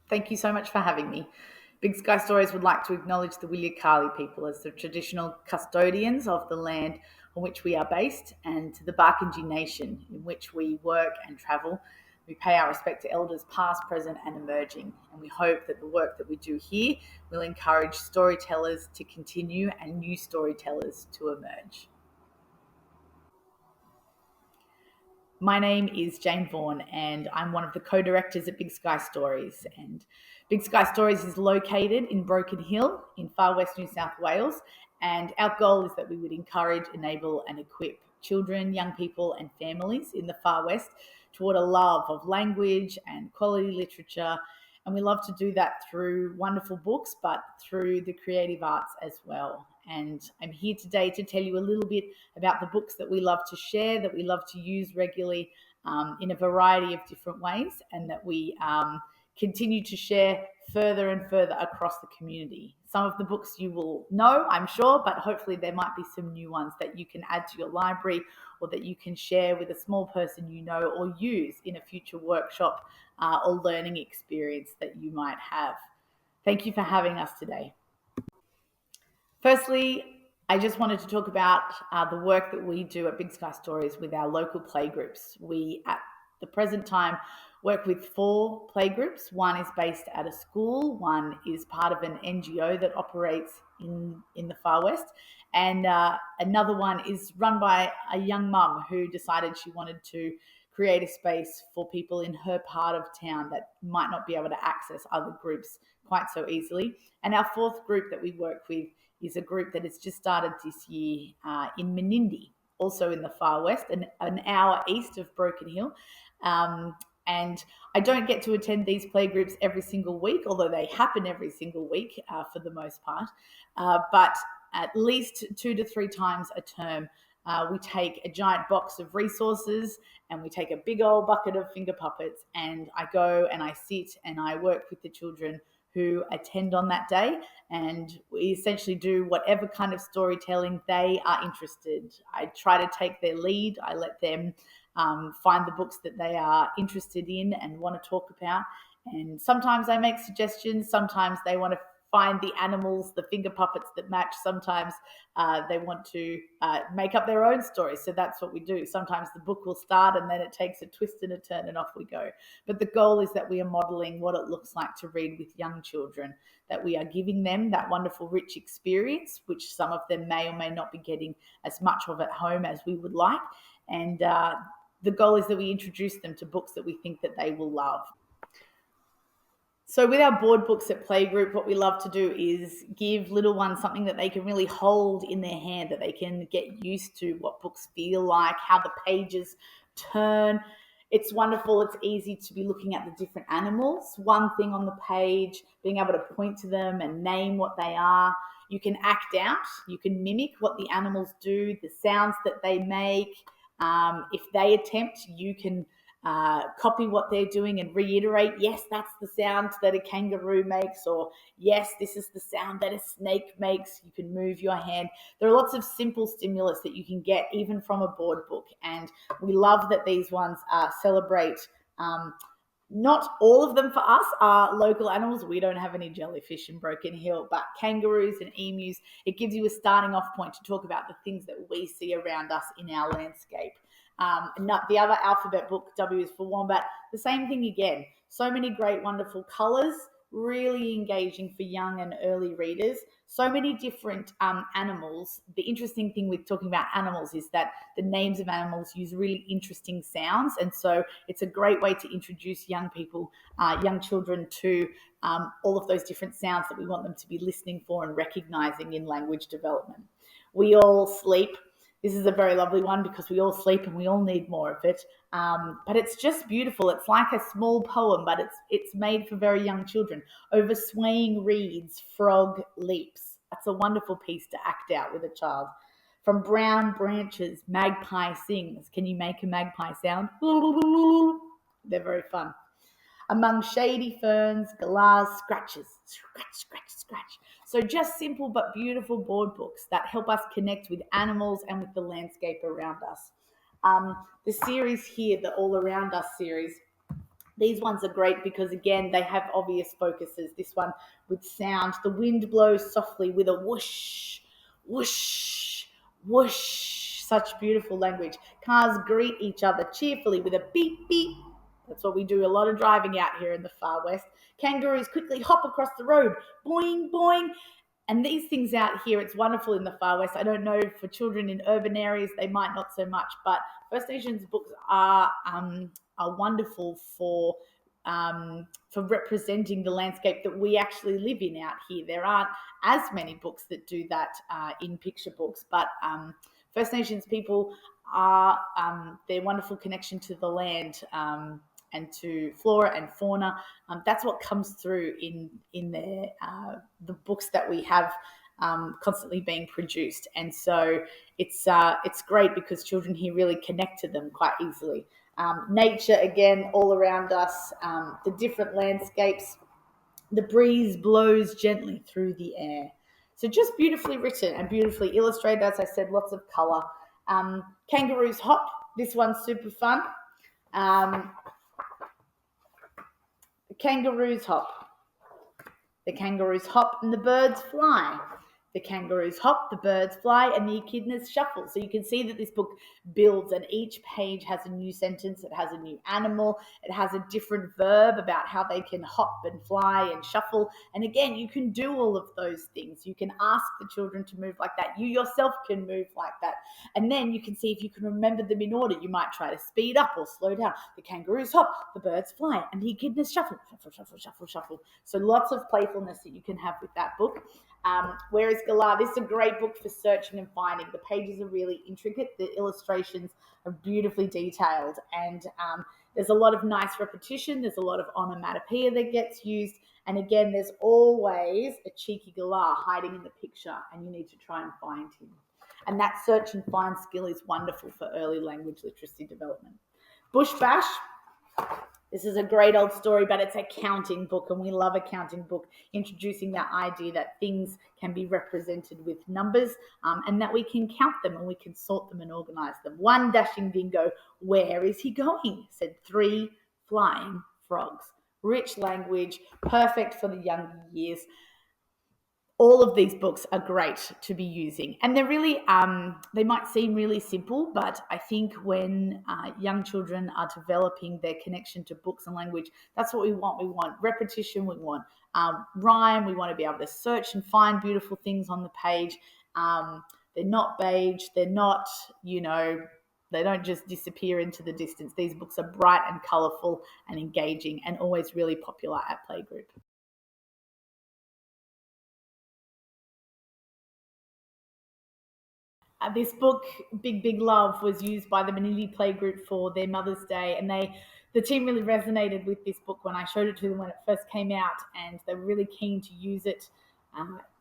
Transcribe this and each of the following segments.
Thank you so much for having me. Big Sky Stories would like to acknowledge the Wilyakali people as the traditional custodians of the land on which we are based, and to the Barkindji Nation in which we work and travel. We pay our respect to elders past, present and emerging, and we hope that the work that we do here will encourage storytellers to continue and new storytellers to emerge. My name is Jane Vaughan, and I'm one of the co-directors at Big Sky Stories. And Big Sky Stories is located in Broken Hill in far west New South Wales. And our goal is that we would encourage, enable, and equip children, young people, and families in the far west toward a love of language and quality literature. And we love to do that through wonderful books, but through the creative arts as well. And I'm here today to tell you a little bit about the books that we love to share, that we love to use regularly in a variety of different ways, and that we continue to share further and further across the community. Some of the books you will know, I'm sure, but hopefully there might be some new ones that you can add to your library, or that you can share with a small person you know, or use in a future workshop or learning experience that you might have. Thank you for having us today. Firstly, I just wanted to talk about the work that we do at Big Sky Stories with our local playgroups. We, at the present time, work with 4 playgroups. One is based at a school, one is part of an NGO that operates in the far west, and another one is run by a young mum who decided she wanted to create a space for people in her part of town that might not be able to access other groups quite so easily. And our 4th group that we work with is a group that has just started this year in Menindee, also in the far west, an hour east of Broken Hill. And I don't get to attend these playgroups every single week, although they happen every single week for the most part. But at least 2 to 3 times a term, we take a giant box of resources and we take a big old bucket of finger puppets, and I go and I sit and I work with the children who attend on that day, and we essentially do whatever kind of storytelling they are interested. I try to take their lead. I let them find the books that they are interested in and want to talk about. And sometimes I make suggestions. Sometimes they want to find the animals, the finger puppets that match. Sometimes they want to make up their own stories. So that's what we do. Sometimes the book will start and then it takes a twist and a turn and off we go. But the goal is that we are modeling what it looks like to read with young children, that we are giving them that wonderful, rich experience, which some of them may or may not be getting as much of at home as we would like. And the goal is that we introduce them to books that we think that they will love. So with our board books at Playgroup, what we love to do is give little ones something that they can really hold in their hand, that they can get used to what books feel like, how the pages turn. It's wonderful. It's easy to be looking at the different animals, one thing on the page, being able to point to them and name what they are. You can act out. You can mimic what the animals do, the sounds that they make. If they attempt, you can copy what they're doing and reiterate, yes, that's the sound that a kangaroo makes, or yes, this is the sound that a snake makes. You can move your hand. There are lots of simple stimulus that you can get even from a board book, and we love that these ones celebrate. Not all of them for us are local animals. We don't have any jellyfish in Broken Hill, but kangaroos and emus, it gives you a starting off point to talk about the things that we see around us in our landscape. The other alphabet book, W is for Wombat, the same thing again. So many great, wonderful colours, really engaging for young and early readers. So many different animals. The interesting thing with talking about animals is that the names of animals use really interesting sounds. And so it's a great way to introduce young people, young children to all of those different sounds that we want them to be listening for and recognizing in language development. We all sleep. This is a very lovely one because we all sleep and we all need more of it. But it's just beautiful. It's like a small poem, but it's made for very young children. Over swaying reeds, frog leaps. That's a wonderful piece to act out with a child. From brown branches, magpie sings. Can you make a magpie sound? They're very fun. Among shady ferns, galahs, scratches, scratch, scratch, scratch. So just simple but beautiful board books that help us connect with animals and with the landscape around us. The series here, the All Around Us series, these ones are great because, again, they have obvious focuses. This one with sound. The wind blows softly with a whoosh, whoosh, whoosh. Such beautiful language. Cars greet each other cheerfully with a beep, beep. That's what we do a lot of driving out here in the far west. Kangaroos quickly hop across the road. Boing, boing. And these things out here, it's wonderful in the far west. I don't know, for children in urban areas, they might not so much, but First Nations books are wonderful for representing the landscape that we actually live in out here. There aren't as many books that do that in picture books, but First Nations people are their wonderful connection to the land and to flora and fauna. That's what comes through in the books that we have constantly being produced, and so it's great because children here really connect to them quite easily. Nature, again, all around us, the different landscapes. The breeze blows gently through the air. So just beautifully written and beautifully illustrated. As I said, lots of colour. Kangaroos hop. This one's super fun. The kangaroos hop. The kangaroos hop and the birds fly. The kangaroos hop, the birds fly, and the echidnas shuffle. So you can see that this book builds, and each page has a new sentence. It has a new animal. It has a different verb about how they can hop and fly and shuffle. And again, you can do all of those things. You can ask the children to move like that. You yourself can move like that. And then you can see if you can remember them in order. You might try to speed up or slow down. The kangaroos hop, the birds fly, and the echidnas shuffle, shuffle, shuffle, shuffle, shuffle. So lots of playfulness that you can have with that book. Where is Galah? This is a great book for searching and finding. The pages are really intricate. The illustrations are beautifully detailed, and there's a lot of nice repetition. There's a lot of onomatopoeia that gets used. And again, there's always a cheeky Galah hiding in the picture, and you need to try and find him. And that search and find skill is wonderful for early language literacy development. Bush Bash. This is a great old story, but it's a counting book, and we love a counting book, introducing that idea that things can be represented with numbers, and that we can count them and we can sort them and organize them. One dashing dingo, where is he going? Said 3 flying frogs. Rich language, perfect for the younger years. All of these books are great to be using, and they're really they might seem really simple, but I think when young children are developing their connection to books and language, that's what we want repetition, we want rhyme, we want to be able to search and find beautiful things on the page. They're not beige, they're not, they don't just disappear into the distance. These books are bright and colorful and engaging, and always really popular at playgroup. This book, Big Big Love, was used by the Menindee Playgroup for their Mother's Day, and the team really resonated with this book when I showed it to them when it first came out, and they were really keen to use it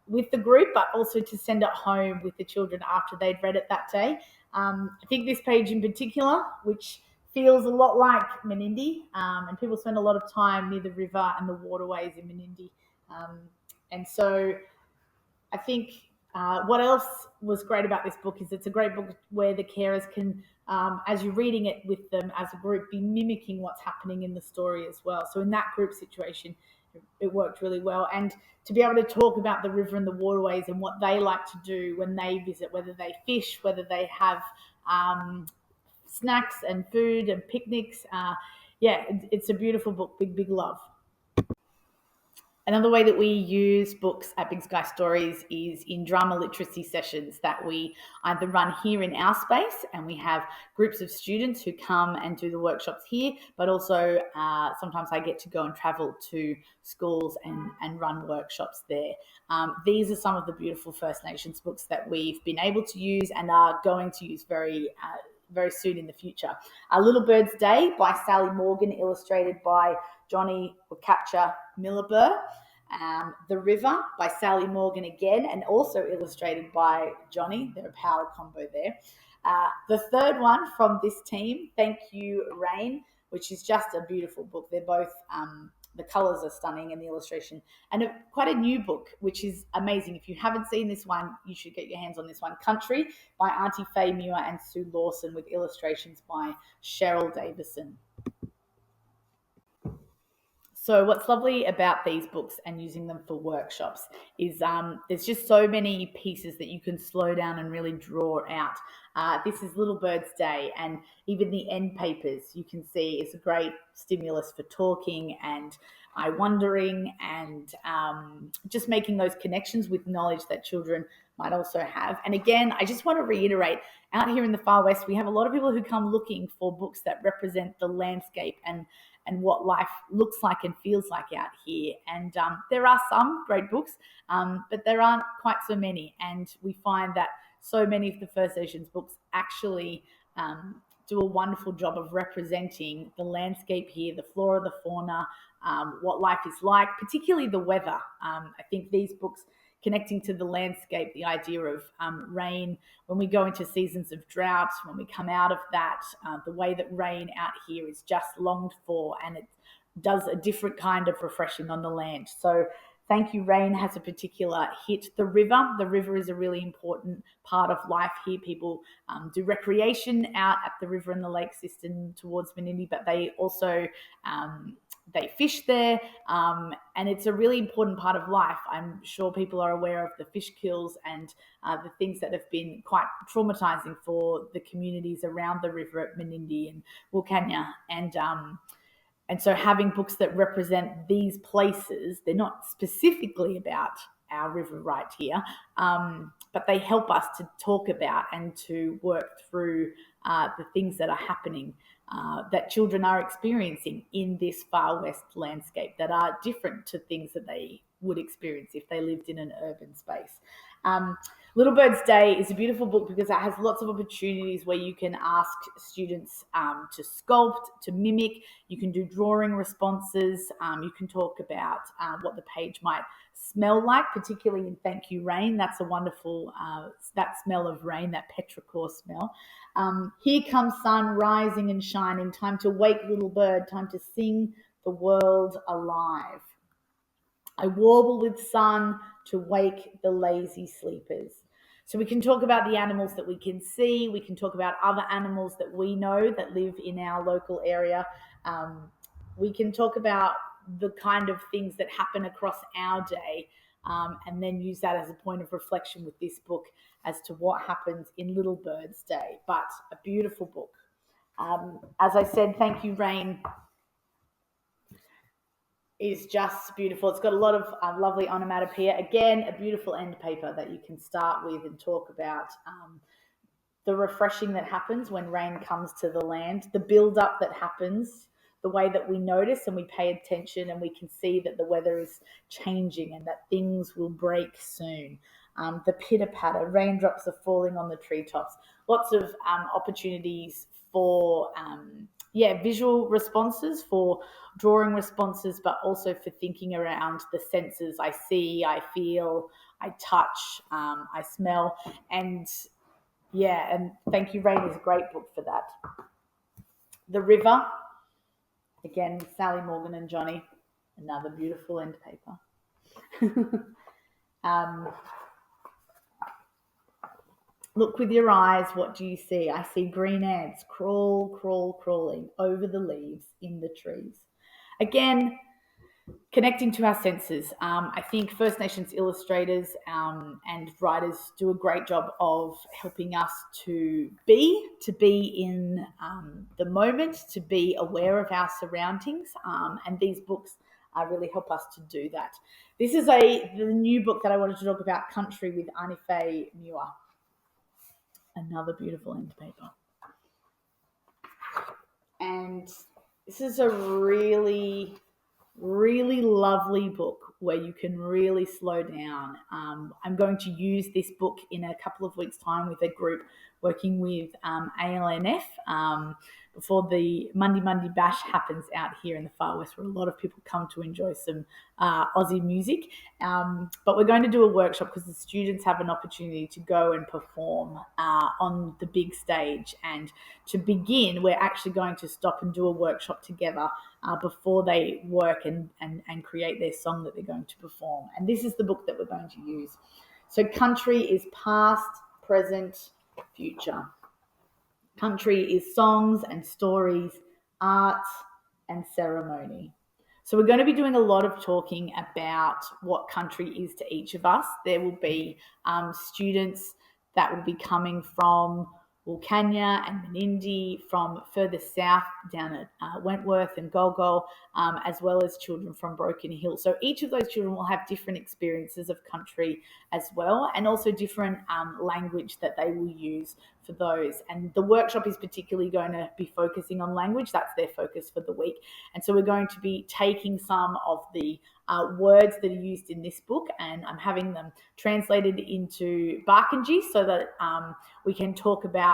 with the group, but also to send it home with the children after they'd read it that day. I think this page in particular, which feels a lot like Menindee, and people spend a lot of time near the river and the waterways in Menindee, and so I think what else was great about this book is it's a great book where the carers can, as you're reading it with them as a group, be mimicking what's happening in the story as well. So in that group situation, it worked really well. And to be able to talk about the river and the waterways and what they like to do when they visit, whether they fish, whether they have snacks and food and picnics. It's a beautiful book, Big, Big Love. Another way that we use books at Big Sky Stories is in drama literacy sessions that we either run here in our space, and we have groups of students who come and do the workshops here, but also sometimes I get to go and travel to schools and run workshops there. These are some of the beautiful First Nations books that we've been able to use and are going to use very soon in the future. Little Bird's Day by Sally Morgan, illustrated by Johnny Wakatcha Millibur. The River by Sally Morgan again, and also illustrated by Johnny. They're a power combo there. The third one from this team, Thank You Rain, which is just a beautiful book. They're both, the colours are stunning and the illustration, and quite a new book, which is amazing. If you haven't seen this one, you should get your hands on this one. Country by Auntie Faye Muir and Sue Lawson, with illustrations by Cheryl Davison. So what's lovely about these books and using them for workshops is there's just so many pieces that you can slow down and really draw out. This is Little Bird's Day, and even the end papers you can see is a great stimulus for talking and eye wondering, and just making those connections with knowledge that children might also have. And again, I just want to reiterate, out here in the Far West, we have a lot of people who come looking for books that represent the landscape and what life looks like and feels like out here. And there are some great books, but there aren't quite so many. And we find that so many of the First Nations books actually do a wonderful job of representing the landscape here, the flora, the fauna, what life is like, particularly the weather. I think these books connecting to the landscape, the idea of rain, when we go into seasons of drought, when we come out of that, the way that rain out here is just longed for, and it does a different kind of refreshing on the land. So Thank You Rain has a particular hit. The river is a really important part of life here. People do recreation out at the river and the lake system towards Menindee, but they also they fish there, and it's a really important part of life. I'm sure people are aware of the fish kills and the things that have been quite traumatizing for the communities around the river at Menindee and Wilcannia. And so having books that represent these places, they're not specifically about our river right here, but they help us to talk about and to work through the things that are happening, that children are experiencing in this Far West landscape that are different to things that they would experience if they lived in an urban space. Little Bird's Day is a beautiful book because it has lots of opportunities where you can ask students to sculpt, to mimic. You can do drawing responses. You can talk about what the page might smell like, particularly in Thank You Rain. That's a wonderful, that smell of rain, that petrichor smell. Here comes sun rising and shining, time to wake little bird, time to sing the world alive. I warble with sun to wake the lazy sleepers. So we can talk about the animals that we can see. We can talk about other animals that we know that live in our local area. We can talk about the kind of things that happen across our day, and then use that as a point of reflection with this book as to what happens in Little Bird's Day. But a beautiful book. As I said, Thank You Rain is just beautiful. It's got a lot of lovely onomatopoeia. Again, a beautiful end paper that you can start with and talk about the refreshing that happens when rain comes to the land, the build-up that happens, the way that we notice and we pay attention and we can see that the weather is changing and that things will break soon. The pitter-patter, raindrops are falling on the treetops. Lots of opportunities for visual responses, for drawing responses, but also for thinking around the senses. I see, I feel, I touch, I smell, and Thank You Rain is a great book for that. The River, again, Sally Morgan and Johnny, another beautiful end paper. Look with your eyes, what do you see? I see green ants crawling over the leaves in the trees. Again, connecting to our senses. I think First Nations illustrators and writers do a great job of helping us to be in the moment, to be aware of our surroundings, and these books really help us to do that. This is the new book that I wanted to talk about, Country, with Auntie Faye Muir. Another beautiful end paper. And this is a really, really lovely book where you can really slow down. I'm going to use this book in a couple of weeks' time with a group working with ALNF before the Monday Bash happens out here in the Far West, where a lot of people come to enjoy some Aussie music. But we're going to do a workshop because the students have an opportunity to go and perform on the big stage. And to begin, we're actually going to stop and do a workshop together before they work and create their song that they're going to perform. And this is the book that we're going to use. So country is past, present, future. Country is songs and stories, art and ceremony. So we're going to be doing a lot of talking about what country is to each of us. There will be students that will be coming from Wilcannia and Menindee, from further south down at Wentworth and Golgol, as well as children from Broken Hill. So each of those children will have different experiences of country as well, and also different language that they will use for those. And the workshop is particularly going to be focusing on language. That's their focus for the week. And so we're going to be taking some of the words that are used in this book, and I'm having them translated into Barkindji so that we can talk about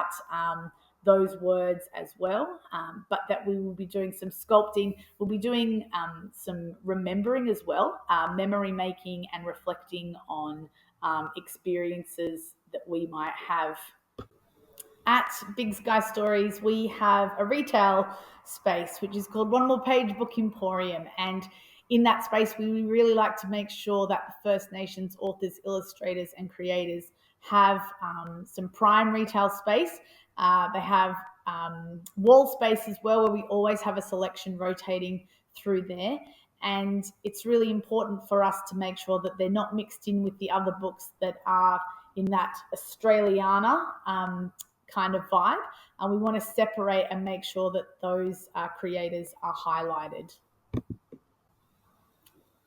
those words as well, but that we will be doing some sculpting. We'll be doing some remembering as well, memory making and reflecting on experiences that we might have. At Big Sky Stories, we have a retail space which is called One More Page Book Emporium, and in that space we really like to make sure that the First Nations authors, illustrators and creators have some prime retail space. They have wall space as well, where we always have a selection rotating through there, and it's really important for us to make sure that they're not mixed in with the other books that are in that Australiana kind of vibe. And we want to separate and make sure that those creators are highlighted.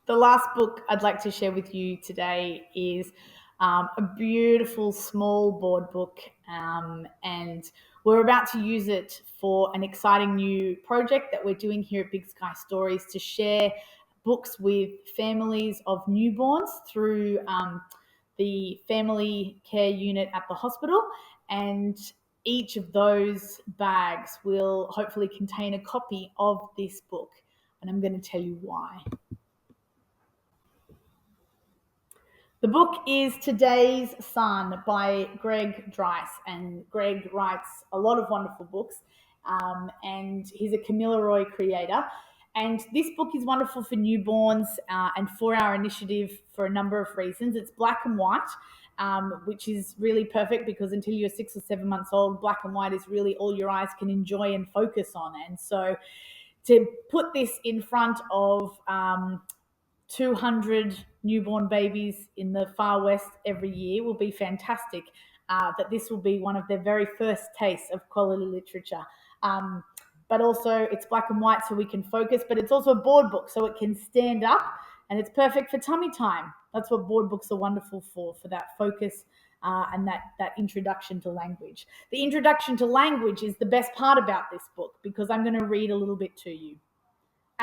The last book I'd like to share with you today is a beautiful small board book, and we're about to use it for an exciting new project that we're doing here at Big Sky Stories to share books with families of newborns through the family care unit at the hospital, and each of those bags will hopefully contain a copy of this book, and I'm going to tell you why. The book is Today's Son by Greg Dryce, and Greg writes a lot of wonderful books, and he's a Kamilaroi creator. And this book is wonderful for newborns and for our initiative for a number of reasons. It's black and white, which is really perfect because until you're 6 or 7 months old, black and white is really all your eyes can enjoy and focus on. And so to put this in front of 200 newborn babies in the Far West every year will be fantastic. That this will be one of their very first tastes of quality literature. But also it's black and white so we can focus, but it's also a board book so it can stand up, and it's perfect for tummy time. That's what board books are wonderful for that focus and that introduction to language. The introduction to language is the best part about this book because I'm going to read a little bit to you.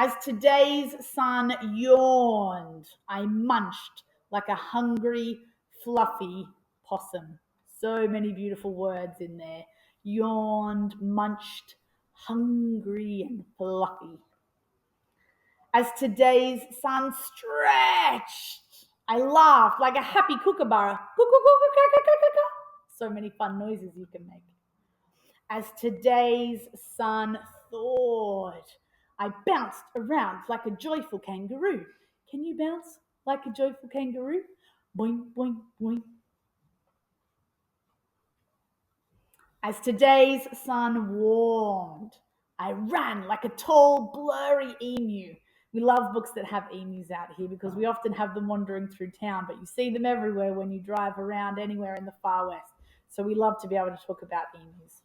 As today's sun yawned, I munched like a hungry, fluffy possum. So many beautiful words in there. Yawned, munched, hungry and fluffy. As today's sun stretched, I laughed like a happy kookaburra. So many fun noises you can make. As today's sun thawed, I bounced around like a joyful kangaroo. Can you bounce like a joyful kangaroo? Boing, boing, boing. As today's sun warmed, I ran like a tall, blurry emu. We love books that have emus out here because we often have them wandering through town, but you see them everywhere when you drive around anywhere in the Far West. So we love to be able to talk about emus.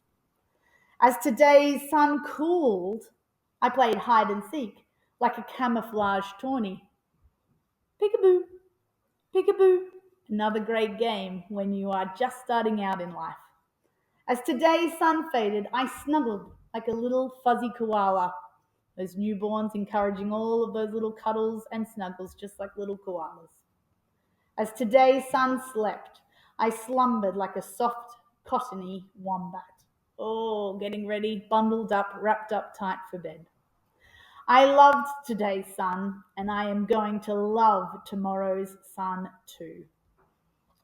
As today's sun cooled, I played hide and seek like a camouflage tawny. Peekaboo, peekaboo. Another great game when you are just starting out in life. As today's sun faded, I snuggled like a little fuzzy koala. Those newborns encouraging all of those little cuddles and snuggles just like little koalas. As today's sun slept, I slumbered like a soft cottony wombat. Oh, getting ready, bundled up, wrapped up tight for bed. I loved today's sun, and I am going to love tomorrow's sun too.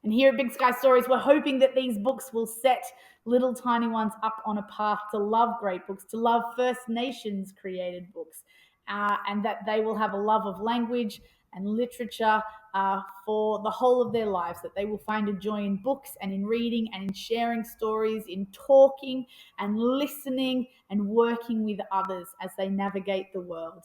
And here at Big Sky Stories, we're hoping that these books will set little tiny ones up on a path to love great books, to love First Nations created books, and that they will have a love of language and literature for the whole of their lives, that they will find a joy in books and in reading and in sharing stories, in talking and listening and working with others as they navigate the world.